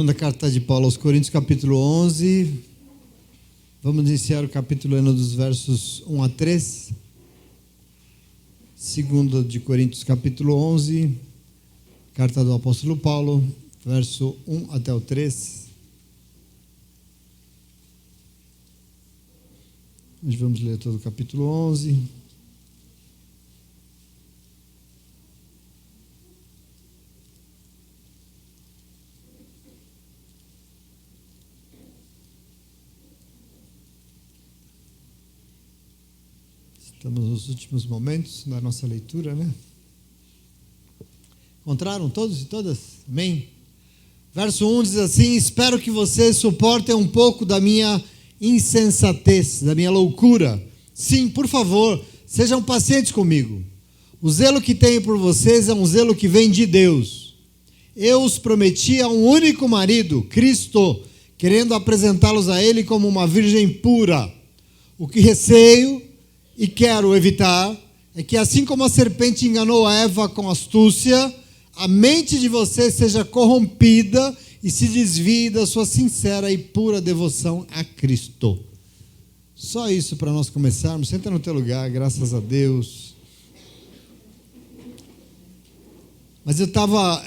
Segunda carta de Paulo aos Coríntios, capítulo 11. Vamos iniciar o capítulo lendo dos versos 1 a 3. Segunda de Coríntios, capítulo 11. Carta do apóstolo Paulo, verso 1 até o 3. Nós vamos ler todo o capítulo 11. Estamos nos últimos momentos da nossa leitura, né? Encontraram todos e todas? Amém? Verso 1 diz assim: espero que vocês suportem um pouco da minha insensatez, da minha loucura. Sim, por favor, sejam pacientes comigo. O zelo que tenho por vocês é um zelo que vem de Deus. Eu os prometi a um único marido, Cristo, querendo apresentá-los a Ele como uma virgem pura. O que receio e quero evitar é que, assim como a serpente enganou a Eva com astúcia, a mente de vocês seja corrompida e se desvie da sua sincera e pura devoção a Cristo. Só isso para nós começarmos. Senta no teu lugar, graças a Deus. Mas eu estava,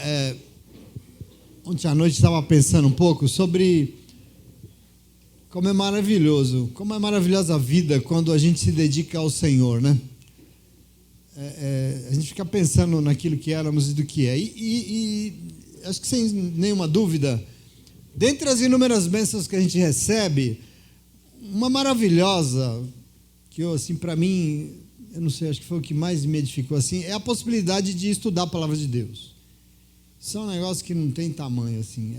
ontem à noite estava pensando um pouco sobre como é maravilhoso, como é maravilhosa a vida quando a gente se dedica ao Senhor, né? A gente fica pensando naquilo que éramos e do que é. E acho que sem nenhuma dúvida, dentre as inúmeras bênçãos que a gente recebe, uma maravilhosa, que eu, assim, para mim, eu não sei, acho que foi o que mais me edificou, assim, é a possibilidade de estudar a palavra de Deus. Isso é um negócio que não tem tamanho, assim.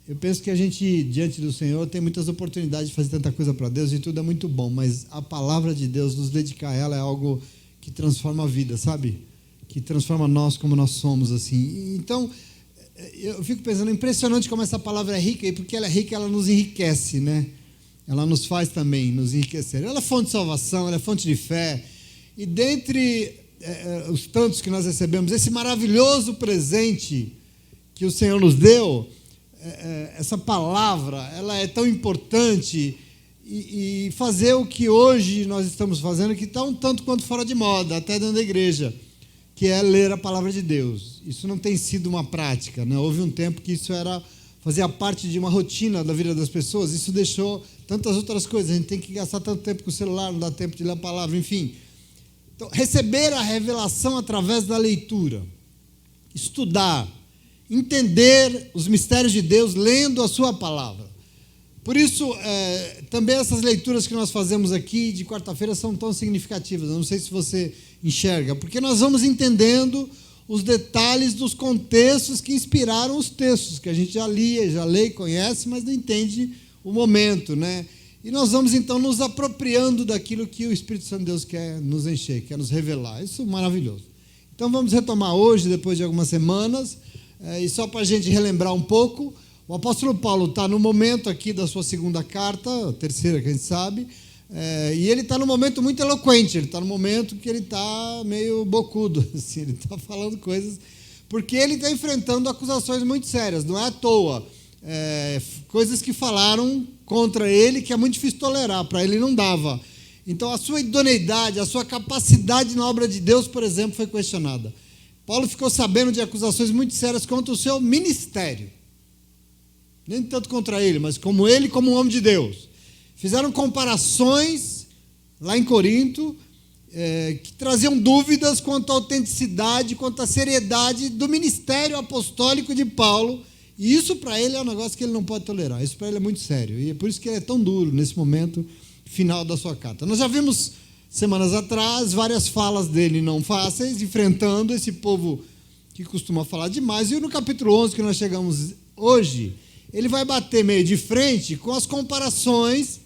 Eu penso que a gente, diante do Senhor, tem muitas oportunidades de fazer tanta coisa para Deus e tudo é muito bom, mas a palavra de Deus, nos dedicar a ela é algo que transforma a vida, sabe? Que transforma nós como nós somos, assim. Então, eu fico pensando, impressionante como essa palavra é rica, e porque ela é rica, ela nos enriquece, né? Ela nos faz também nos enriquecer. Ela é fonte de salvação, ela é fonte de fé. E dentre os tantos que nós recebemos, esse maravilhoso presente que o Senhor nos deu, essa palavra, ela é tão importante e fazer o que hoje nós estamos fazendo, que está um tanto quanto fora de moda, até dentro da igreja, que é ler a palavra de Deus. Isso não tem sido uma prática, né? Houve um tempo que isso fazia parte de uma rotina da vida das pessoas, isso deixou tantas outras coisas, a gente tem que gastar tanto tempo com o celular, não dá tempo de ler a palavra, enfim. Então, receber a revelação através da leitura, estudar, entender os mistérios de Deus lendo a sua palavra. Por isso, também essas leituras que nós fazemos aqui de quarta-feira são tão significativas. Eu não sei se você enxerga, porque nós vamos entendendo os detalhes dos contextos que inspiraram os textos, que a gente já lia, já lê e conhece, mas não entende o momento, né? E nós vamos, então, nos apropriando daquilo que o Espírito Santo de Deus quer nos encher, quer nos revelar. Isso é maravilhoso. Então, vamos retomar hoje, depois de algumas semanas. E só para a gente relembrar um pouco, o apóstolo Paulo está no momento aqui da sua segunda carta, a terceira que a gente sabe, e ele está num momento muito eloquente, ele está num momento que ele está meio bocudo, assim, ele está falando coisas, porque ele está enfrentando acusações muito sérias, não é à toa, coisas que falaram contra ele que é muito difícil tolerar, para ele não dava. Então a sua idoneidade, a sua capacidade na obra de Deus, por exemplo, foi questionada. Paulo ficou sabendo de acusações muito sérias contra o seu ministério. Nem tanto contra ele, mas como ele, como um homem de Deus. Fizeram comparações lá em Corinto, que traziam dúvidas quanto à autenticidade, quanto à seriedade do ministério apostólico de Paulo. E isso para ele é um negócio que ele não pode tolerar. Isso para ele é muito sério. E é por isso que ele é tão duro nesse momento final da sua carta. Nós já vimos semanas atrás, várias falas dele não fáceis, enfrentando esse povo que costuma falar demais. E no capítulo 11, que nós chegamos hoje, ele vai bater meio de frente com as comparações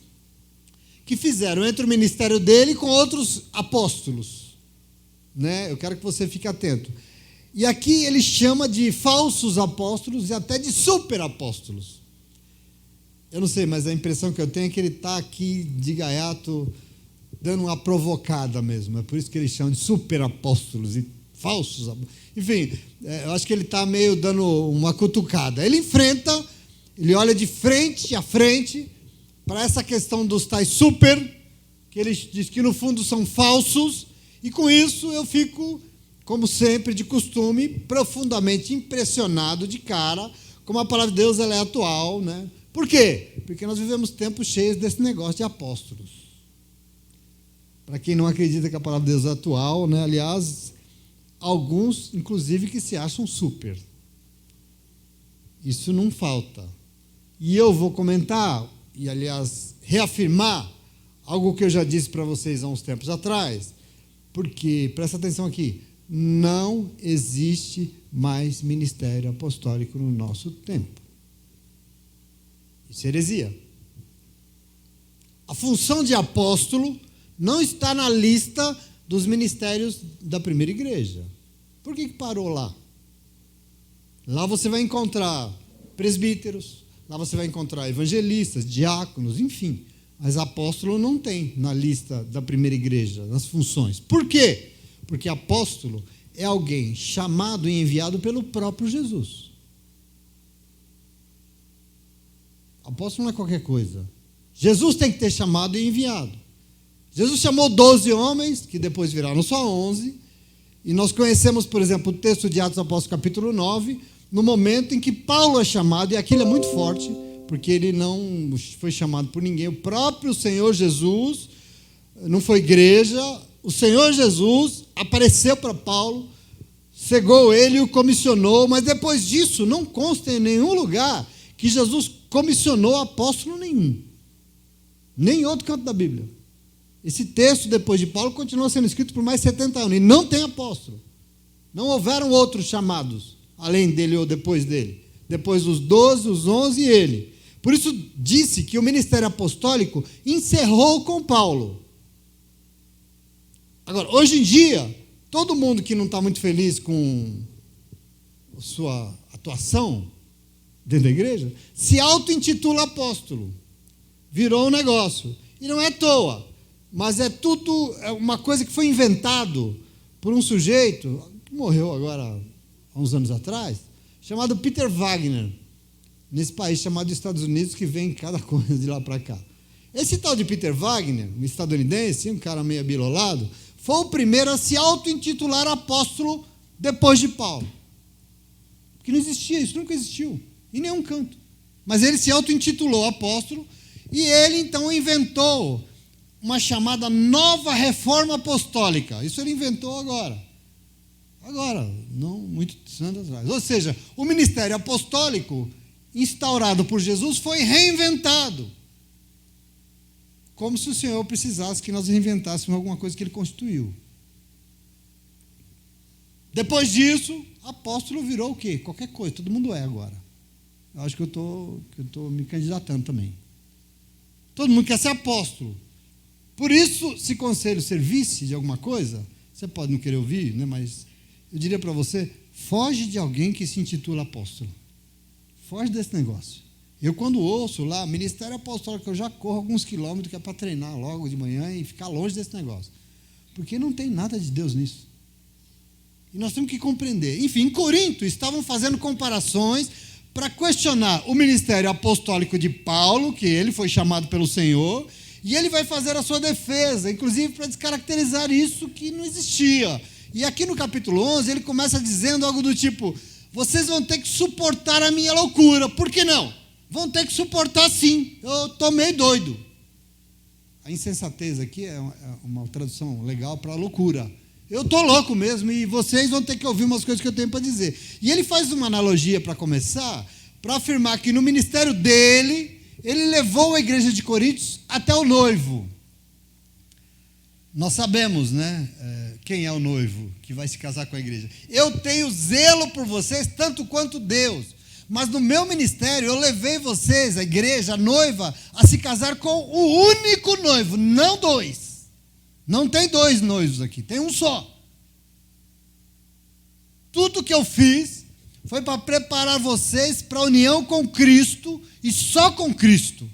que fizeram entre o ministério dele com outros apóstolos, né? Eu quero que você fique atento. E aqui ele chama de falsos apóstolos e até de superapóstolos. Eu não sei, mas a impressão que eu tenho é que ele está aqui de gaiato, dando uma provocada mesmo. É por isso que eles chamam de superapóstolos e falsos. Enfim, eu acho que ele está meio dando uma cutucada. Ele enfrenta, ele olha de frente a frente para essa questão dos tais super, que ele diz que no fundo são falsos, e com isso eu fico, como sempre, de costume, profundamente impressionado de cara, como a palavra de Deus ela é atual, né? Por quê? Porque nós vivemos tempos cheios desse negócio de apóstolos. Para quem não acredita que a palavra de Deus é atual, né? Aliás, alguns, inclusive, que se acham super. Isso não falta. E eu vou comentar, e aliás, reafirmar, algo que eu já disse para vocês há uns tempos atrás, porque, presta atenção aqui, não existe mais ministério apostólico no nosso tempo. Isso é heresia. A função de apóstolo não está na lista dos ministérios da primeira igreja. Por que parou lá? Lá você vai encontrar presbíteros, lá você vai encontrar evangelistas, diáconos, enfim. Mas apóstolo não tem na lista da primeira igreja, nas funções. Por quê? Porque apóstolo é alguém chamado e enviado pelo próprio Jesus. Apóstolo não é qualquer coisa. Jesus tem que ter chamado e enviado. Jesus chamou 12 homens, que depois viraram só 11, e nós conhecemos, por exemplo, o texto de Atos Apóstolos, capítulo 9, no momento em que Paulo é chamado, e aquilo é muito forte, porque ele não foi chamado por ninguém, o próprio Senhor Jesus, não foi igreja, o Senhor Jesus apareceu para Paulo, cegou ele e o comissionou, mas depois disso não consta em nenhum lugar que Jesus comissionou apóstolo nenhum, nem em outro canto da Bíblia. Esse texto, depois de Paulo, continua sendo escrito por mais 70 anos, e não tem apóstolo. Não houveram outros chamados, além dele ou depois dele. Depois dos 12, os 11 e ele. Por isso, disse que o ministério apostólico encerrou com Paulo. Agora, hoje em dia, todo mundo que não está muito feliz com a sua atuação dentro da igreja, se auto-intitula apóstolo. Virou um negócio. E não é à toa. Mas é tudo uma coisa que foi inventado por um sujeito que morreu agora há uns anos atrás, chamado Peter Wagner, nesse país chamado Estados Unidos, que vem cada coisa de lá para cá. Esse tal de Peter Wagner, um estadunidense, um cara meio abilolado, foi o primeiro a se auto-intitular apóstolo depois de Paulo. Porque não existia, isso nunca existiu, em nenhum canto. Mas ele se auto-intitulou apóstolo e ele então inventou uma chamada nova reforma apostólica. Isso ele inventou agora. Agora, não muito anos atrás. Ou seja, o ministério apostólico instaurado por Jesus foi reinventado. Como se o Senhor precisasse que nós reinventássemos alguma coisa que ele constituiu. Depois disso, apóstolo virou o quê? Qualquer coisa, todo mundo é agora. Eu acho que eu estou me candidatando também. Todo mundo quer ser apóstolo. Por isso, se conselho servisse de alguma coisa, você pode não querer ouvir, né, mas eu diria para você, foge de alguém que se intitula apóstolo. Foge desse negócio. Eu, quando ouço lá, ministério apostólico, eu já corro alguns quilômetros que é para treinar logo de manhã e ficar longe desse negócio. Porque não tem nada de Deus nisso. E nós temos que compreender. Enfim, em Corinto, estavam fazendo comparações para questionar o ministério apostólico de Paulo, que ele foi chamado pelo Senhor, e ele vai fazer a sua defesa, inclusive para descaracterizar isso que não existia. E aqui no capítulo 11, ele começa dizendo algo do tipo, vocês vão ter que suportar a minha loucura. Por que não? Vão ter que suportar sim, eu estou meio doido. A insensatez aqui é uma tradução legal para loucura. Eu estou louco mesmo e vocês vão ter que ouvir umas coisas que eu tenho para dizer. E ele faz uma analogia para começar, para afirmar que no ministério dele, ele levou a igreja de Corinto até o noivo. Nós sabemos, né, quem é o noivo que vai se casar com a igreja. Eu tenho zelo por vocês tanto quanto Deus. Mas no meu ministério eu levei vocês, a igreja, a noiva, a se casar com o único noivo, não dois. Não tem dois noivos aqui, tem um só. Tudo que eu fiz foi para preparar vocês para a união com Cristo e só com Cristo.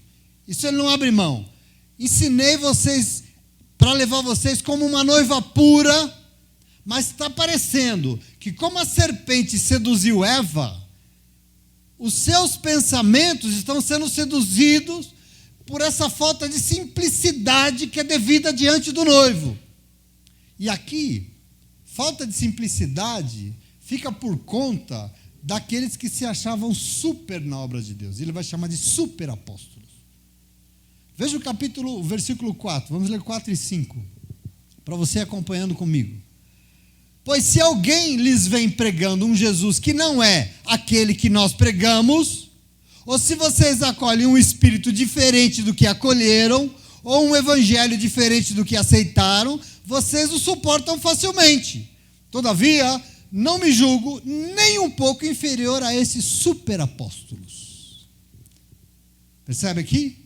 Isso ele não abre mão. Ensinei vocês para levar vocês como uma noiva pura, Mas está parecendo que, como a serpente seduziu Eva, os seus pensamentos estão sendo seduzidos por essa falta de simplicidade que é devida diante do noivo. E aqui, falta de simplicidade fica por conta daqueles que se achavam super na obra de Deus. Ele vai chamar de super apóstolos. Veja o versículo 4, vamos ler 4 e 5, para você acompanhando comigo. Pois se alguém lhes vem pregando um Jesus que não é aquele que nós pregamos, ou se vocês acolhem um espírito diferente do que acolheram, ou um evangelho diferente do que aceitaram, vocês o suportam facilmente. Todavia, não me julgo nem um pouco inferior a esses superapóstolos. Percebe aqui?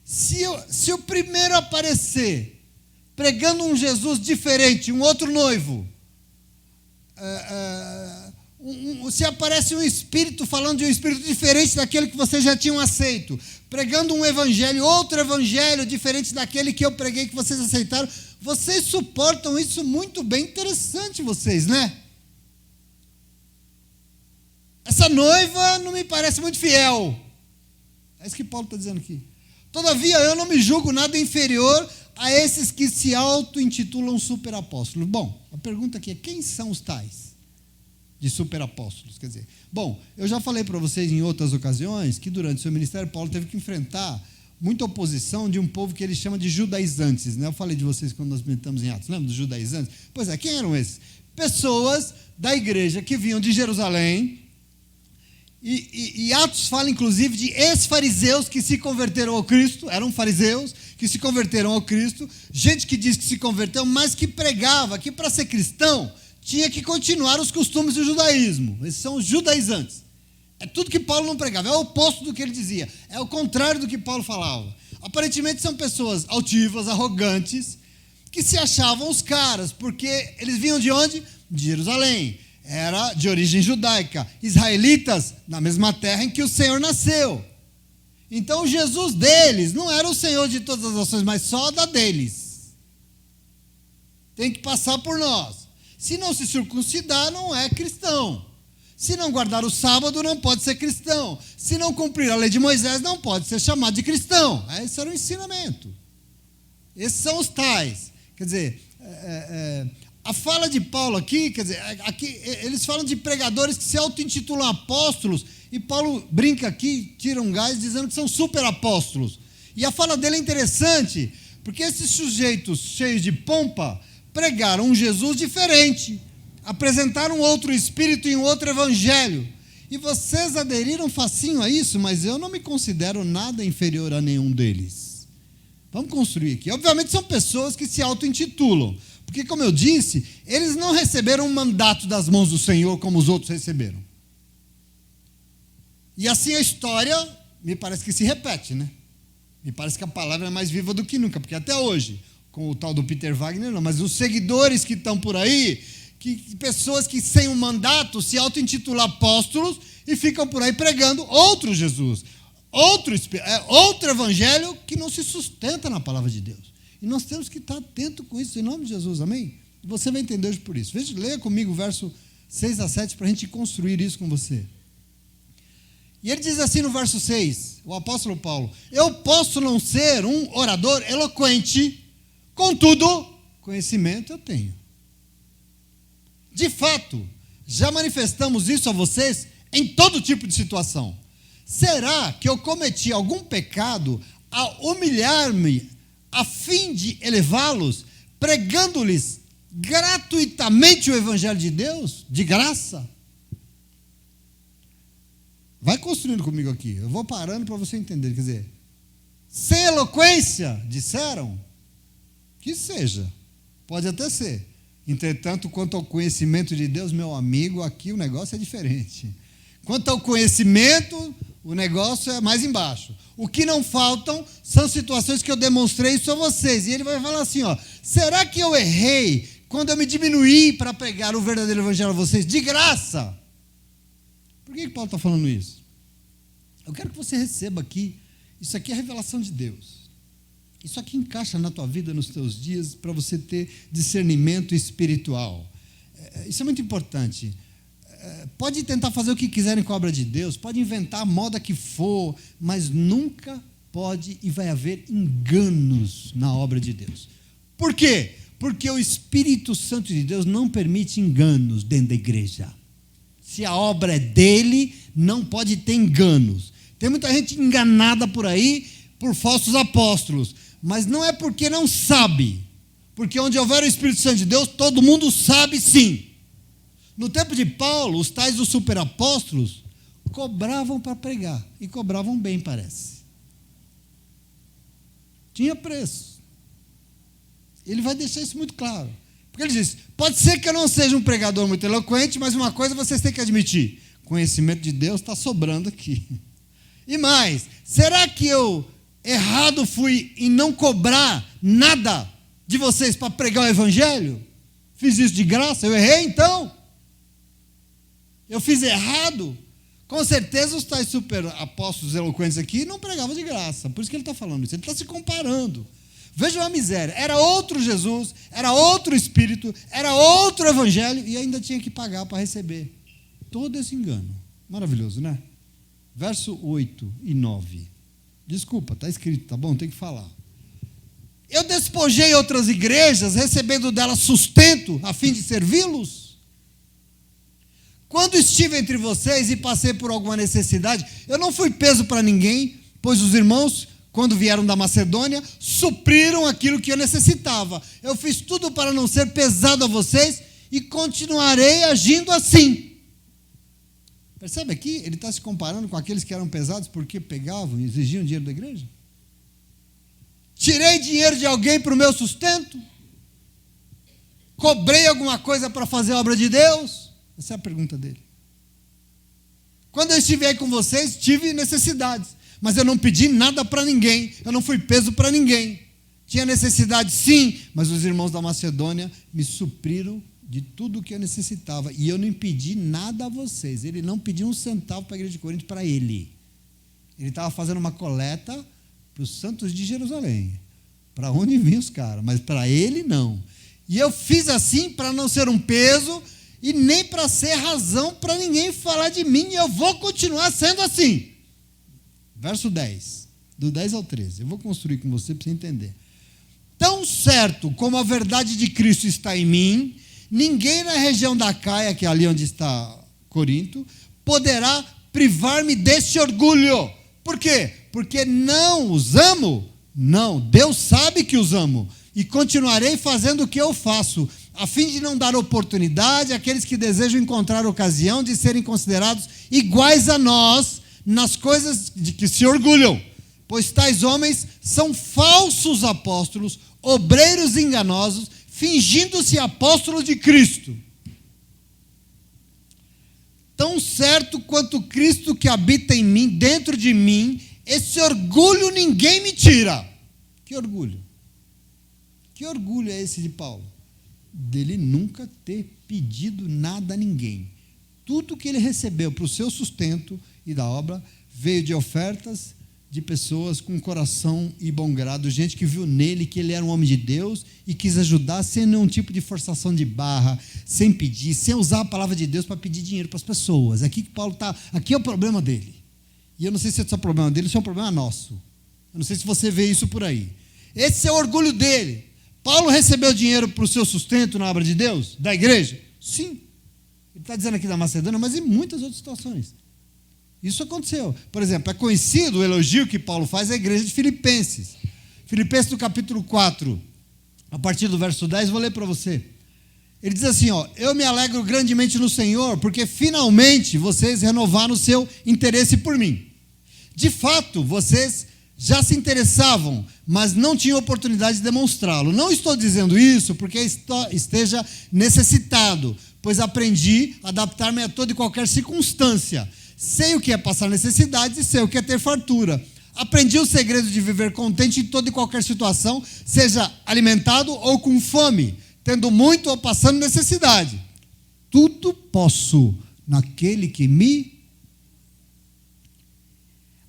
Se o primeiro aparecer pregando um Jesus diferente, um outro noivo, se aparece um espírito falando de um espírito diferente daquele que vocês já tinham aceito, pregando um evangelho, outro evangelho diferente daquele que eu preguei que vocês aceitaram, vocês suportam isso muito bem. Interessante vocês, né? Essa noiva não me parece muito fiel. É isso que Paulo está dizendo aqui. Todavia, eu não me julgo nada inferior a esses que se auto-intitulam superapóstolos. Bom, a pergunta aqui é: quem são os tais de superapóstolos? Quer dizer, bom, eu já falei para vocês em outras ocasiões que durante o seu ministério Paulo teve que enfrentar muita oposição de um povo que ele chama de judaizantes, né? Eu falei de vocês quando nós meditamos em Atos, lembra dos judaizantes? Pois é, quem eram esses? Pessoas da igreja que vinham de Jerusalém, e Atos fala inclusive de ex-fariseus que se converteram ao Cristo, eram fariseus que se converteram ao Cristo, gente que diz que se converteu, mas que pregava que para ser cristão tinha que continuar os costumes do judaísmo. Esses são os judaizantes. É tudo que Paulo não pregava, é o oposto do que ele dizia, é o contrário do que Paulo falava. Aparentemente são pessoas altivas, arrogantes, que se achavam os caras, porque eles vinham de onde? De Jerusalém. Era de origem judaica, israelitas na mesma terra em que o Senhor nasceu. Então o Jesus deles não era o Senhor de todas as nações, mas só da deles. Tem que passar por nós. Se não se circuncidar, não é cristão. Se não guardar o sábado, não pode ser cristão. Se não cumprir a lei de Moisés, não pode ser chamado de cristão. Esse era o ensinamento. Esses são os tais. Quer dizer, a fala de Paulo aqui, quer dizer, aqui eles falam de pregadores que se auto-intitulam apóstolos, e Paulo brinca aqui, tira um gás, dizendo que são superapóstolos. E a fala dele é interessante, porque esses sujeitos cheios de pompa pregaram um Jesus diferente, apresentaram outro espírito em outro evangelho. E vocês aderiram facinho a isso, mas eu não me considero nada inferior a nenhum deles. Vamos construir aqui. Obviamente são pessoas que se auto-intitulam, porque, como eu disse, eles não receberam um mandato das mãos do Senhor como os outros receberam. E assim a história me parece que se repete, né? Me parece que a palavra é mais viva do que nunca, porque até hoje, com o tal do Peter Wagner, não, mas os seguidores que estão por aí, pessoas que sem um mandato se auto-intitulam apóstolos e ficam por aí pregando outro Jesus, outro evangelho que não se sustenta na palavra de Deus. E nós temos que estar atento com isso, em nome de Jesus, amém? Você vai entender hoje por isso. Veja, leia comigo o verso 6 a 7 para a gente construir isso com você. E ele diz assim no verso 6, o apóstolo Paulo: eu posso não ser um orador eloquente, contudo, conhecimento eu tenho. De fato, já manifestamos isso a vocês em todo tipo de situação. Será que eu cometi algum pecado ao humilhar-me a fim de elevá-los, pregando-lhes gratuitamente o evangelho de Deus, de graça? Vai construindo comigo aqui, eu vou parando para você entender. Quer dizer, sem eloquência, disseram? Que seja, pode até ser. Entretanto, quanto ao conhecimento de Deus, meu amigo, aqui o negócio é diferente. Quanto ao conhecimento, o negócio é mais embaixo. O que não faltam são situações que eu demonstrei isso a vocês. E ele vai falar assim, ó: será que eu errei quando eu me diminuí para pregar o verdadeiro evangelho a vocês de graça? Por que Paulo está falando isso? Eu quero que você receba aqui, isso aqui é a revelação de Deus. Isso aqui encaixa na tua vida, nos teus dias, para você ter discernimento espiritual. Isso é muito importante. Pode tentar fazer o que quiserem com a obra de Deus, pode inventar a moda que for, mas nunca pode e vai haver enganos na obra de Deus. Por quê? Porque o Espírito Santo de Deus não permite enganos dentro da igreja. Se a obra é dele, não pode ter enganos. Tem muita gente enganada por aí por falsos apóstolos, mas não é porque não sabe, porque onde houver o Espírito Santo de Deus, todo mundo sabe sim. No tempo de Paulo, os tais dos superapóstolos cobravam para pregar, e cobravam bem, parece. Tinha preço. Ele vai deixar isso muito claro. Porque ele diz, pode ser que eu não seja um pregador muito eloquente, mas uma coisa vocês têm que admitir, conhecimento de Deus está sobrando aqui. E mais, será que eu errado fui em não cobrar nada de vocês para pregar o evangelho? Fiz isso de graça? Eu errei então? Eu fiz errado? Com certeza os tais super apóstolos eloquentes aqui não pregavam de graça. Por isso que ele está falando isso. Ele está se comparando. Vejam a miséria. Era outro Jesus, era outro Espírito, era outro Evangelho e ainda tinha que pagar para receber. Todo esse engano. Maravilhoso, né? Verso 8 e 9. Desculpa, está escrito, tá bom? Tem que falar. Eu despojei outras igrejas, recebendo delas sustento, a fim de servi-los. Quando estive entre vocês e passei por alguma necessidade, eu não fui peso para ninguém, pois os irmãos, quando vieram da Macedônia, supriram aquilo que eu necessitava. Eu fiz tudo para não ser pesado a vocês e continuarei agindo assim. Percebe aqui? Ele está se comparando com aqueles que eram pesados porque pegavam e exigiam dinheiro da igreja. Tirei dinheiro de alguém para o meu sustento? Cobrei alguma coisa para fazer a obra de Deus? Essa é a pergunta dele. Quando eu estive aí com vocês, tive necessidades, mas eu não pedi nada para ninguém, eu não fui peso para ninguém. Tinha necessidade sim, mas os irmãos da Macedônia me supriram de tudo o que eu necessitava, e eu não pedi nada a vocês. Ele não pediu um centavo para a igreja de Corinto, para ele. Ele estava fazendo uma coleta para os santos de Jerusalém, para onde vinham os caras, mas para ele não. E eu fiz assim para não ser um peso, e nem para ser razão para ninguém falar de mim, e eu vou continuar sendo assim. Verso 10, do 10 ao 13, eu vou construir com você para você entender. Tão certo como a verdade de Cristo está em mim, ninguém na região da Caia, que é ali onde está Corinto, poderá privar-me desse orgulho. Por quê? Porque não os amo? Não, Deus sabe que os amo, e continuarei fazendo o que eu faço, a fim de não dar oportunidade àqueles que desejam encontrar ocasião de serem considerados iguais a nós nas coisas de que se orgulham, pois tais homens são falsos apóstolos, obreiros enganosos, fingindo-se apóstolos de Cristo. Tão certo quanto Cristo que habita em mim, dentro de mim, esse orgulho ninguém me tira. Que orgulho? Que orgulho é esse de Paulo? Dele nunca ter pedido nada a ninguém. Tudo que ele recebeu para o seu sustento e da obra veio de ofertas de pessoas com coração e bom grado, gente que viu nele que ele era um homem de Deus e quis ajudar sem nenhum tipo de forçação de barra, sem pedir, sem usar a palavra de Deus para pedir dinheiro para as pessoas. Aqui que Paulo está, aqui é o problema dele. E eu não sei se esse é o problema dele, se é um problema nosso. Eu não sei se você vê isso por aí. Esse é o orgulho dele. Paulo recebeu dinheiro para o seu sustento na obra de Deus, da igreja? Sim. Ele está dizendo aqui da Macedônia, mas em muitas outras situações. Isso aconteceu. Por exemplo, é conhecido o elogio que Paulo faz à igreja de Filipenses. Filipenses no capítulo 4, a partir do verso 10, vou ler para você. Ele diz assim, eu me alegro grandemente no Senhor, porque finalmente vocês renovaram o seu interesse por mim. De fato, vocês já se interessavam, mas não tinham oportunidade de demonstrá-lo. Não estou dizendo isso porque esteja necessitado, pois aprendi a adaptar-me a toda e qualquer circunstância. Sei o que é passar necessidades e sei o que é ter fartura. Aprendi o segredo de viver contente em toda e qualquer situação, seja alimentado ou com fome, tendo muito ou passando necessidade. Tudo posso naquele que me...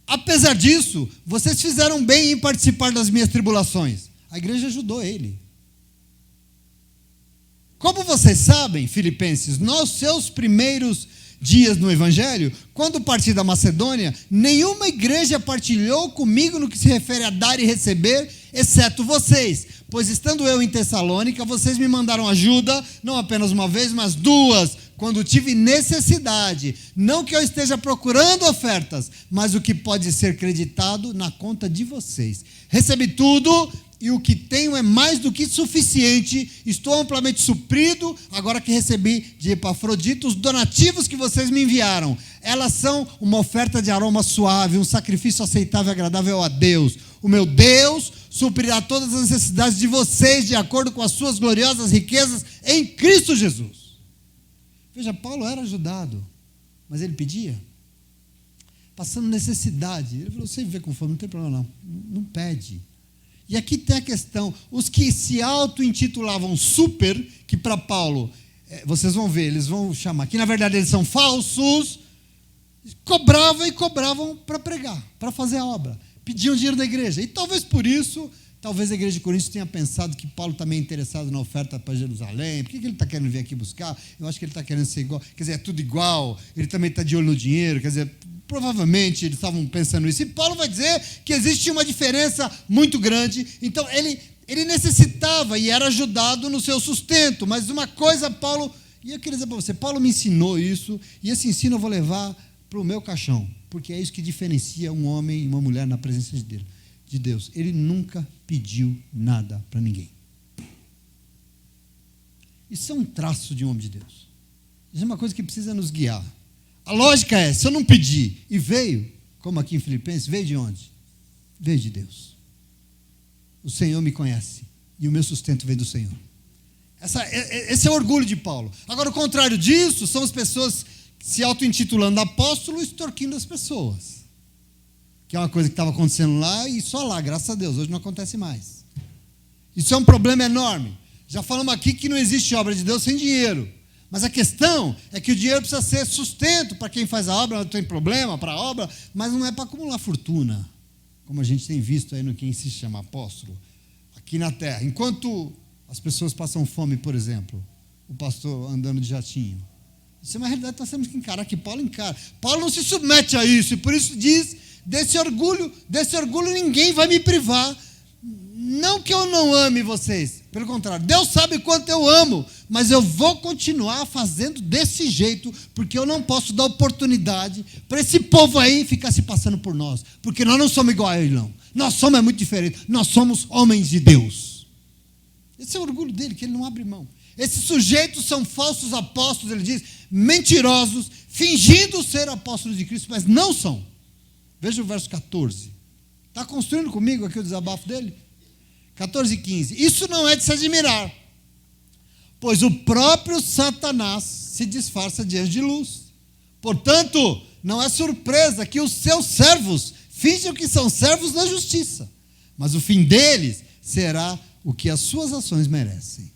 Apesar disso, vocês fizeram bem em participar das minhas tribulações. A igreja ajudou ele. Como vocês sabem, filipenses, nos seus primeiros dias no Evangelho, quando parti da Macedônia, nenhuma igreja partilhou comigo no que se refere a dar e receber, exceto vocês. Pois estando eu em Tessalônica, vocês me mandaram ajuda, não apenas uma vez, mas duas, quando tive necessidade. Não que eu esteja procurando ofertas, mas o que pode ser creditado na conta de vocês. Recebi tudo e o que tenho é mais do que suficiente. Estou amplamente suprido, agora que recebi de Epafrodito os donativos que vocês me enviaram. Elas são uma oferta de aroma suave, um sacrifício aceitável e agradável a Deus. O meu Deus suprirá todas as necessidades de vocês, de acordo com as suas gloriosas riquezas em Cristo Jesus. Veja, Paulo era ajudado, mas ele pedia, passando necessidade. Ele falou, você viver com fome, não tem problema não, não pede. E aqui tem a questão, os que se auto-intitulavam super, que para Paulo, vocês vão ver, eles vão chamar, que na verdade eles são falsos, cobravam para pregar, para fazer a obra. Pediam dinheiro da igreja. E talvez por isso, talvez a igreja de Corinto tenha pensado que Paulo também é interessado na oferta para Jerusalém. Por que ele está querendo vir aqui buscar? Eu acho que ele está querendo ser igual. Quer dizer, é tudo igual. Ele também está de olho no dinheiro. Quer dizer, provavelmente eles estavam pensando isso. E Paulo vai dizer que existe uma diferença muito grande. Então, ele necessitava e era ajudado no seu sustento. Mas uma coisa, Paulo... E eu queria dizer para você, Paulo me ensinou isso. E esse ensino eu vou levar para o meu caixão. Porque é isso que diferencia um homem e uma mulher na presença de Deus. Ele nunca pediu nada para ninguém. Isso é um traço de um homem de Deus. Isso é uma coisa que precisa nos guiar. A lógica é, se eu não pedir e veio, como aqui em Filipenses, veio de onde? Veio de Deus. O Senhor me conhece e o meu sustento vem do Senhor. Esse é o orgulho de Paulo. Agora, o contrário disso são as pessoas se auto-intitulando apóstolo e extorquindo as pessoas. Que é uma coisa que estava acontecendo lá e só lá, graças a Deus, hoje não acontece mais. Isso é um problema enorme. Já falamos aqui que não existe obra de Deus sem dinheiro. Mas a questão é que o dinheiro precisa ser sustento para quem faz a obra, não tem problema para a obra, mas não é para acumular fortuna, como a gente tem visto aí no que se chama apóstolo, aqui na terra. Enquanto as pessoas passam fome, por exemplo, o pastor andando de jatinho. Isso é uma realidade que nós temos que encarar, que Paulo encara. Paulo não se submete a isso, e por isso diz, desse orgulho ninguém vai me privar. Não que eu não ame vocês, pelo contrário, Deus sabe quanto eu amo, mas eu vou continuar fazendo desse jeito, porque eu não posso dar oportunidade para esse povo aí ficar se passando por nós, porque nós não somos igual a ele, não. Nós somos muito diferentes, nós somos homens de Deus. Esse é o orgulho dele, que ele não abre mão. Esses sujeitos são falsos apóstolos, ele diz, mentirosos, fingindo ser apóstolos de Cristo, mas não são. Veja o verso 14. Está construindo comigo aqui o desabafo dele? 14 e 15. Isso não é de se admirar, pois o próprio Satanás se disfarça de anjo de luz. Portanto, não é surpresa que os seus servos fingem que são servos da justiça, mas o fim deles será o que as suas ações merecem.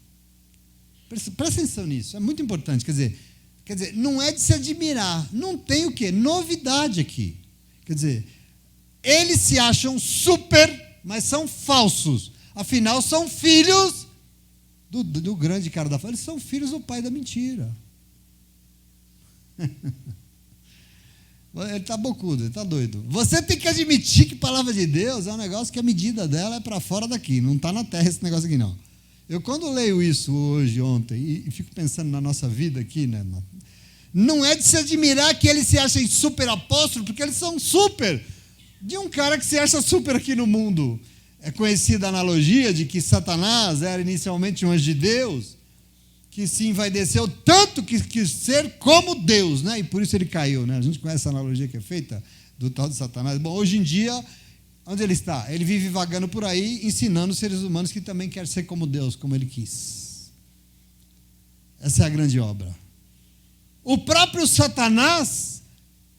Presta atenção nisso, é muito importante. Quer dizer, não é de se admirar, não tem o quê? Novidade aqui. Quer dizer, eles se acham super, mas são falsos. Afinal, são filhos do grande cara da fala. Eles são filhos do pai da mentira. Ele está bocudo, ele está doido. Você tem que admitir que a palavra de Deus é um negócio que a medida dela é para fora daqui. Não está na terra esse negócio aqui, não. Eu, quando leio isso hoje, ontem, e fico pensando na nossa vida aqui, né? Não é de se admirar que eles se achem super apóstolos, porque eles são super. De um cara que se acha super aqui no mundo. É conhecida a analogia de que Satanás era inicialmente um anjo de Deus, que se envaideceu tanto que quis ser como Deus, né? E por isso ele caiu, né? A gente conhece a analogia que é feita do tal de Satanás. Bom, hoje em dia, onde ele está? Ele vive vagando por aí, ensinando os seres humanos que também quer ser como Deus, como ele quis. Essa é a grande obra. O próprio Satanás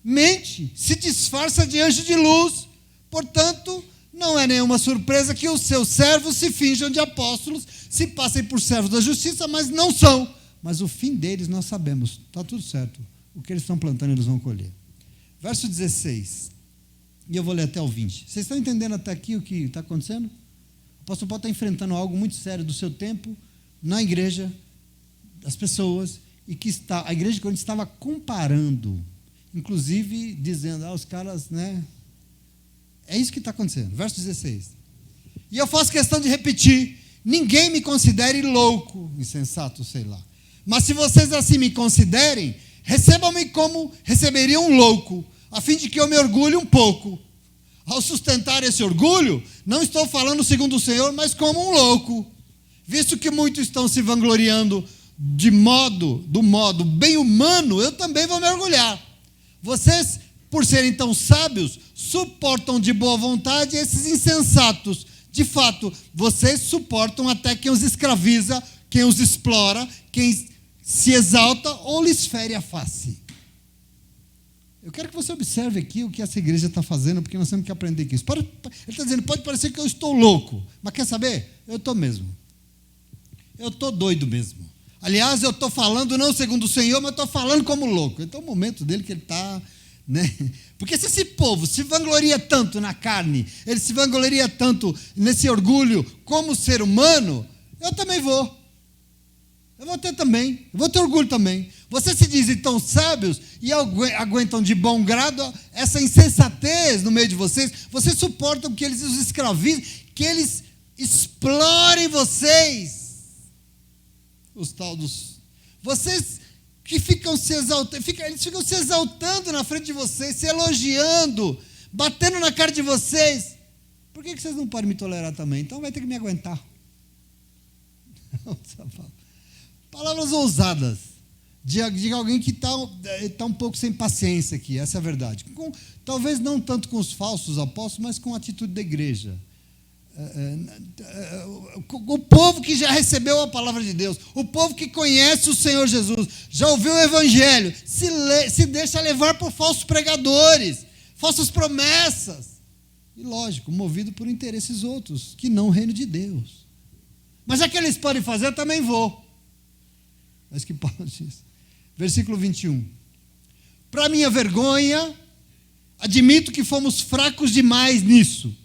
mente, se disfarça de anjo de luz. Portanto, não é nenhuma surpresa que os seus servos se finjam de apóstolos, se passem por servos da justiça, mas não são. Mas o fim deles nós sabemos, está tudo certo. O que eles estão plantando, eles vão colher. Verso 16, e eu vou ler até o 20. Vocês estão entendendo até aqui o que está acontecendo? O apóstolo Paulo está enfrentando algo muito sério do seu tempo, na igreja, das pessoas, e que a igreja de Corinto estava comparando, inclusive dizendo, os caras, né? É isso que está acontecendo. Verso 16. E eu faço questão de repetir, ninguém me considere louco, insensato, sei lá. Mas se vocês assim me considerem, recebam-me como receberiam um louco, a fim de que eu me orgulhe um pouco. Ao sustentar esse orgulho, não estou falando segundo o Senhor, mas como um louco. Visto que muitos estão se vangloriando do modo bem humano, eu também vou me orgulhar. Vocês, por serem tão sábios, suportam de boa vontade esses insensatos. De fato, vocês suportam até quem os escraviza, quem os explora, quem se exalta ou lhes fere a face. Eu quero que você observe aqui o que essa igreja está fazendo, porque nós temos que aprender com isso. Ele está dizendo, pode parecer que eu estou louco, mas quer saber? Eu estou mesmo. Eu estou doido mesmo. Aliás, eu estou falando não segundo o Senhor, mas estou falando como louco. Então, é o momento dele que ele está, né? Porque se esse povo se vangloria tanto na carne, ele se vangloria tanto nesse orgulho como ser humano, eu também vou. Eu vou ter também, eu vou ter orgulho também. Vocês se dizem tão sábios e aguentam de bom grado essa insensatez no meio de vocês. Vocês suportam que eles os escravizem, que eles explorem vocês. Os tal dos... Vocês que ficam se exaltando, eles ficam se exaltando na frente de vocês, se elogiando, batendo na cara de vocês. Por que vocês não podem me tolerar também? Então vai ter que me aguentar. Palavras ousadas de alguém que está um pouco sem paciência aqui, essa é a verdade. Talvez não tanto com os falsos apóstolos, mas com a atitude da igreja. O povo que já recebeu a palavra de Deus, o povo que conhece o Senhor Jesus, já ouviu o Evangelho, se deixa levar por falsos pregadores, falsas promessas. E lógico, movido por interesses outros, que não o reino de Deus. Mas já que eles podem fazer, eu também vou. Mas que Paulo diz. Versículo 21. Para minha vergonha, admito que fomos fracos demais nisso.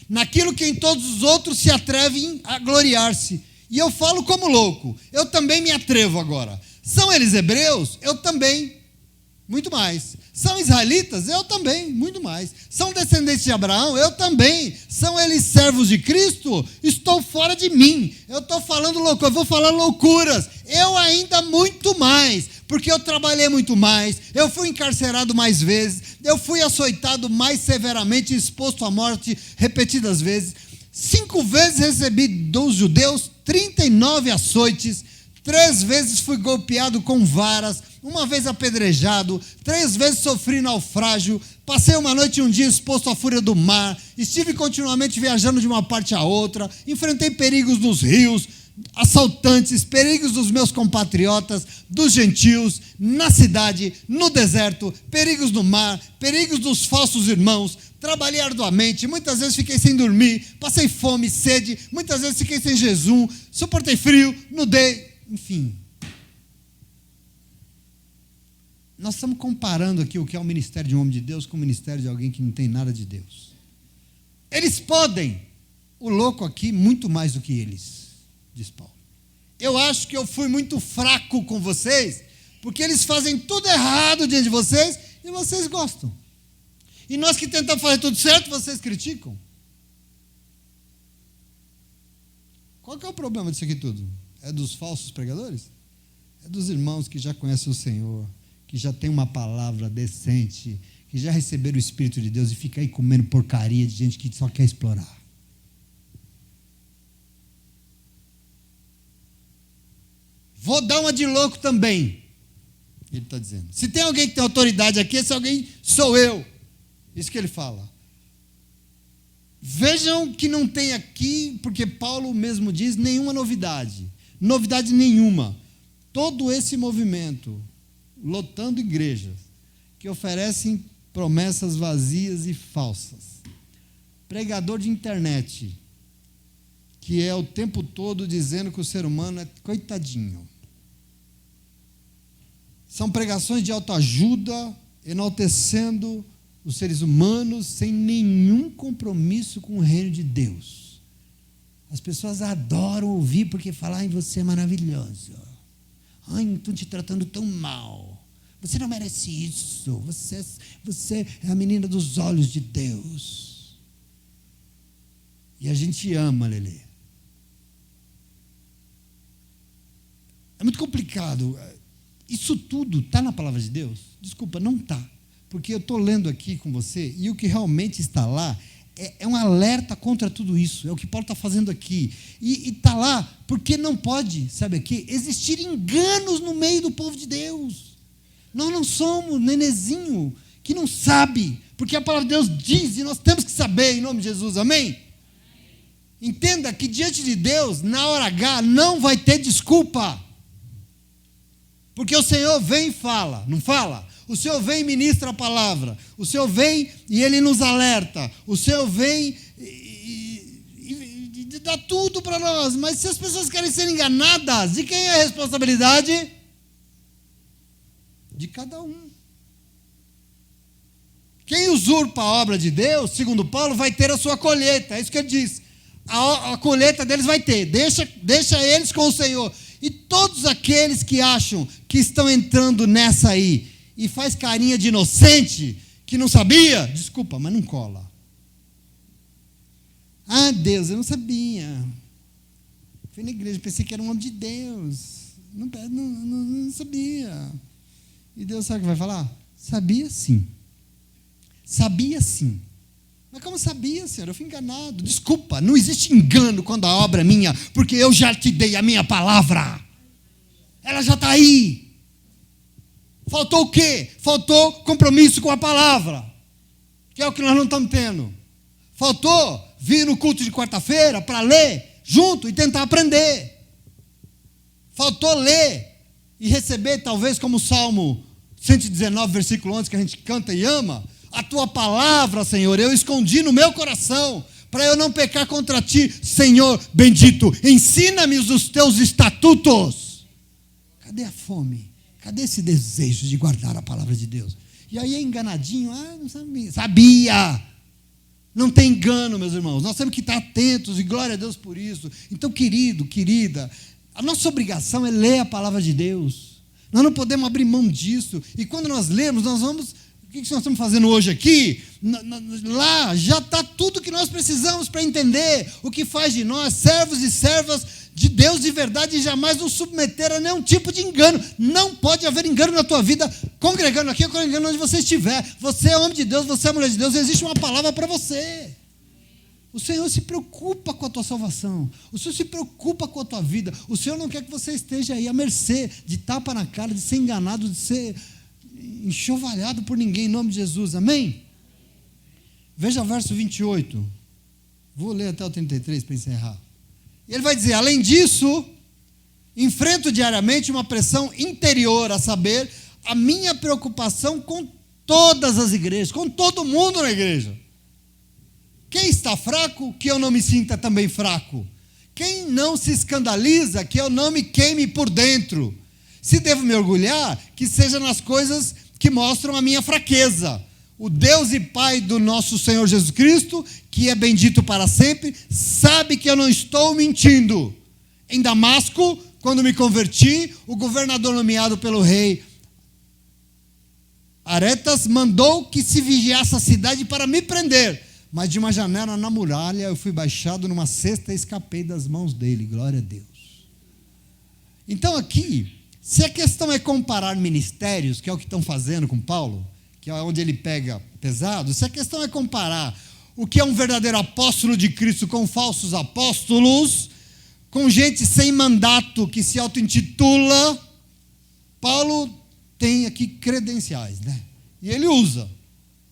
Naquilo que em todos os outros se atrevem a gloriar-se. E eu falo como louco. Eu também me atrevo agora. São eles hebreus? Eu também. Muito mais. São israelitas? Eu também. Muito mais. São descendentes de Abraão? Eu também. São eles servos de Cristo? Estou fora de mim. Eu estou falando louco. Eu vou falar loucuras. Eu ainda muito mais. Porque eu trabalhei muito mais. Eu fui encarcerado mais vezes. Eu fui açoitado mais severamente, exposto à morte repetidas vezes. 5 vezes recebi dos judeus 39 açoites. 3 vezes fui golpeado com varas, 1 vez apedrejado, 3 vezes sofri naufrágio, passei uma noite e um dia exposto à fúria do mar, estive continuamente viajando de uma parte a outra, enfrentei perigos nos rios, assaltantes, perigos dos meus compatriotas, dos gentios, na cidade, no deserto, perigos no mar, perigos dos falsos irmãos, trabalhei arduamente, muitas vezes fiquei sem dormir, passei fome, sede, muitas vezes fiquei sem jejum, suportei frio, nudei, enfim. Nós estamos comparando aqui o que é o ministério de um homem de Deus com o ministério de alguém que não tem nada de Deus. Eles podem, o louco aqui, muito mais do que eles, diz Paulo. Eu acho que eu fui muito fraco com vocês, porque eles fazem tudo errado diante de vocês e vocês gostam. E nós que tentamos fazer tudo certo, vocês criticam. Qual que é o problema disso aqui tudo? É dos falsos pregadores? É dos irmãos que já conhecem o Senhor, que já tem uma palavra decente, que já receberam o Espírito de Deus e fica aí comendo porcaria de gente que só quer explorar. Vou dar uma de louco também, ele está dizendo. Se tem alguém que tem autoridade aqui, esse alguém sou eu. Isso que ele fala. Vejam que não tem aqui, porque Paulo mesmo diz, nenhuma novidade. Novidade nenhuma. Todo esse movimento, lotando igrejas, que oferecem promessas vazias e falsas. Pregador de internet, que é o tempo todo dizendo que o ser humano é coitadinho. São pregações de autoajuda, enaltecendo os seres humanos sem nenhum compromisso com o reino de Deus. As pessoas adoram ouvir porque falar em você é maravilhoso. Ai, não estão te tratando tão mal. Você não merece isso. Você é a menina dos olhos de Deus. E a gente ama, Lelê. É muito complicado. Isso tudo está na palavra de Deus? Desculpa, não está. Porque eu estou lendo aqui com você e o que realmente está lá é um alerta contra tudo isso. É o que Paulo está fazendo aqui. E está lá porque não pode, sabe aqui, existir enganos no meio do povo de Deus. Nós não somos nenezinho que não sabe, porque a palavra de Deus diz e nós temos que saber em nome de Jesus, amém? Entenda que diante de Deus, na hora H, não vai ter desculpa. Porque o Senhor vem e fala, não fala? O Senhor vem e ministra a palavra. O Senhor vem e Ele nos alerta. O Senhor vem e dá tudo para nós. Mas se as pessoas querem ser enganadas, de quem é a responsabilidade? De cada um. Quem usurpa a obra de Deus, segundo Paulo, vai ter a sua colheita. É isso que ele diz. A colheita deles vai ter. Deixa eles com o Senhor. E todos aqueles que acham que estão entrando nessa aí e faz carinha de inocente, que não sabia, desculpa, mas não cola. Ah, Deus, eu não sabia. Fui na igreja, pensei que era um homem de Deus. Não sabia. E Deus sabe o que vai falar? Sabia sim. Sabia sim. Mas como sabia, Senhor? Eu fui enganado. Desculpa, não existe engano quando a obra é minha, porque eu já te dei a minha palavra. Ela já está aí. Faltou o quê? Faltou compromisso com a palavra, que é o que nós não estamos tendo. Faltou vir no culto de quarta-feira para ler junto e tentar aprender. Faltou ler e receber, talvez como o Salmo 119, versículo 11, que a gente canta e ama. A tua palavra, Senhor, eu escondi no meu coração, para eu não pecar contra ti. Senhor bendito, ensina-me os teus estatutos. Cadê a fome? Cadê esse desejo de guardar a palavra de Deus? E aí é enganadinho, não sabia. Sabia! Não tem engano, meus irmãos. Nós temos que estar atentos e glória a Deus por isso. Então, querido, querida, a nossa obrigação é ler a palavra de Deus. Nós não podemos abrir mão disso. E quando nós lemos, nós vamos... O que nós estamos fazendo hoje aqui? Lá já está tudo que nós precisamos para entender o que faz de nós servos e servas de Deus de verdade e jamais nos submeter a nenhum tipo de engano. Não pode haver engano na tua vida, congregando aqui ou congregando onde você estiver. Você é homem de Deus, você é mulher de Deus, existe uma palavra para você. O Senhor se preocupa com a tua salvação. O Senhor se preocupa com a tua vida. O Senhor não quer que você esteja aí à mercê de tapa na cara, de ser enganado, de ser enxovalhado por ninguém, em nome de Jesus, amém? Veja o verso 28. Vou ler até o 33 para encerrar. Ele vai dizer, além disso, enfrento diariamente uma pressão interior, a saber, a minha preocupação com todas as igrejas, com todo mundo na igreja. Quem está fraco, que eu não me sinta também fraco. Quem não se escandaliza, que eu não me queime por dentro. Se devo me orgulhar, que seja nas coisas que mostram a minha fraqueza. O Deus e Pai do nosso Senhor Jesus Cristo, que é bendito para sempre, sabe que eu não estou mentindo. Em Damasco, quando me converti, o governador nomeado pelo rei Aretas mandou que se vigiasse a cidade para me prender. Mas de uma janela na muralha eu fui baixado numa cesta e escapei das mãos dele. Glória a Deus. Então aqui, se a questão é comparar ministérios, que é o que estão fazendo com Paulo, que é onde ele pega pesado, se a questão é comparar o que é um verdadeiro apóstolo de Cristo com falsos apóstolos, com gente sem mandato que se auto-intitula, Paulo tem aqui credenciais, né? E ele usa.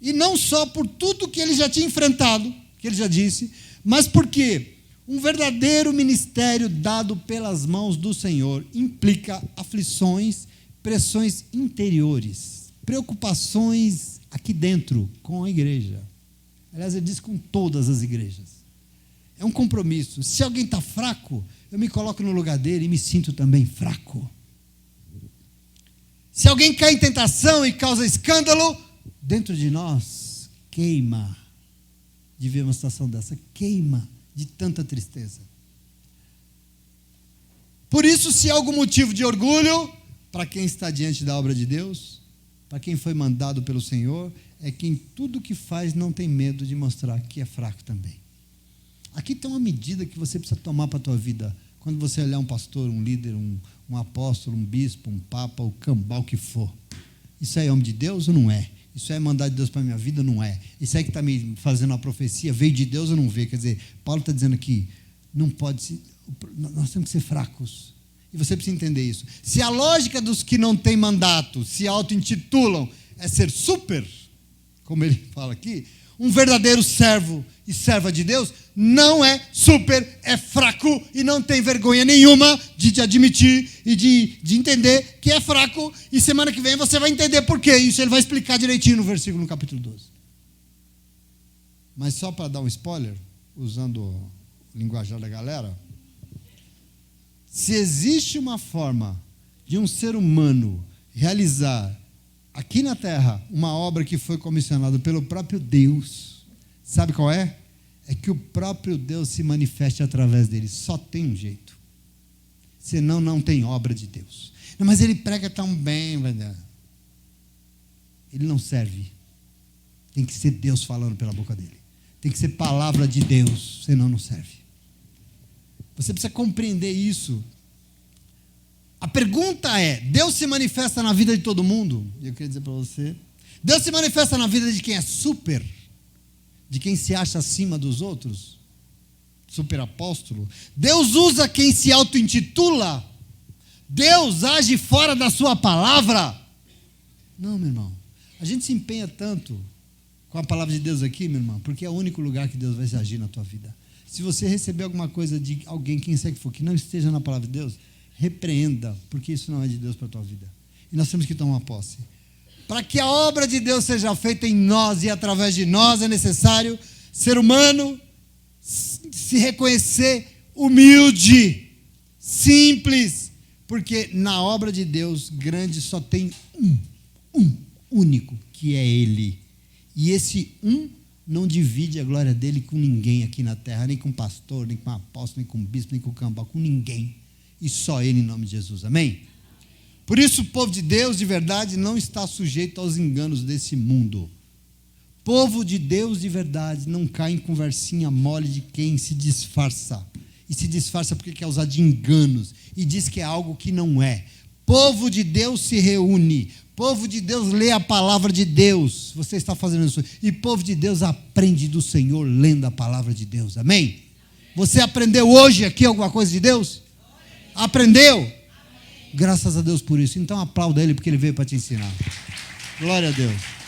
E não só por tudo que ele já tinha enfrentado, que ele já disse, mas porque um verdadeiro ministério dado pelas mãos do Senhor implica aflições, pressões interiores, preocupações aqui dentro com a igreja. Aliás, ele diz com todas as igrejas. É um compromisso. Se alguém está fraco, eu me coloco no lugar dele e me sinto também fraco. Se alguém cai em tentação e causa escândalo, dentro de nós queima de ver uma situação dessa, queima de tanta tristeza. Por isso, se há algum motivo de orgulho, para quem está diante da obra de Deus, para quem foi mandado pelo Senhor, é que em tudo que faz não tem medo de mostrar que é fraco também. Aqui tem uma medida que você precisa tomar para a tua vida. Quando você olhar um pastor, um líder, um apóstolo, um bispo, um papa, o cambal que for. Isso aí é homem de Deus ou não é? Isso aí é mandado de Deus para a minha vida ou não é? Isso aí que está me fazendo uma profecia, veio de Deus ou não veio? Quer dizer, Paulo está dizendo aqui, não pode ser, nós temos que ser fracos. E você precisa entender isso. Se a lógica dos que não têm mandato se auto-intitulam é ser super, como ele fala aqui, um verdadeiro servo e serva de Deus não é super, é fraco e não tem vergonha nenhuma de admitir e de entender que é fraco. E semana que vem você vai entender por quê. Isso ele vai explicar direitinho no versículo, no capítulo 12. Mas só para dar um spoiler, usando o linguajar da galera, se existe uma forma de um ser humano realizar aqui na terra uma obra que foi comissionada pelo próprio Deus, sabe qual é? É que o próprio Deus se manifeste através dele. Só tem um jeito. Senão não tem obra de Deus. Não, mas ele prega tão bem, velho. Ele não serve. Tem que ser Deus falando pela boca dele. Tem que ser palavra de Deus, senão não serve. Você precisa compreender isso. A pergunta é, Deus se manifesta na vida de todo mundo? E eu queria dizer para você, Deus se manifesta na vida de quem é super, de quem se acha acima dos outros, super apóstolo. Deus usa quem se auto-intitula. Deus age fora da sua palavra. Não, meu irmão, a gente se empenha tanto com a palavra de Deus aqui, meu irmão, porque é o único lugar que Deus vai se agir na tua vida. Se você receber alguma coisa de alguém, quem quer que for, que não esteja na palavra de Deus, repreenda, porque isso não é de Deus para a tua vida. E nós temos que tomar posse. Para que a obra de Deus seja feita em nós e através de nós, é necessário ser humano, se reconhecer humilde, simples, porque na obra de Deus grande só tem um único, que é Ele. E esse não divide a glória dele com ninguém aqui na terra, nem com pastor, nem com apóstolo, nem com bispo, nem com cambal, com ninguém. E só Ele em nome de Jesus, amém? Por isso o povo de Deus de verdade não está sujeito aos enganos desse mundo. Povo de Deus de verdade não cai em conversinha mole de quem se disfarça. E se disfarça porque quer usar de enganos e diz que é algo que não é. Povo de Deus se reúne. Povo de Deus lê a palavra de Deus. Você está fazendo isso. E povo de Deus aprende do Senhor lendo a palavra de Deus. Amém? Você aprendeu hoje aqui alguma coisa de Deus? Aprendeu? Graças a Deus por isso. Então aplauda Ele porque Ele veio para te ensinar. Glória a Deus.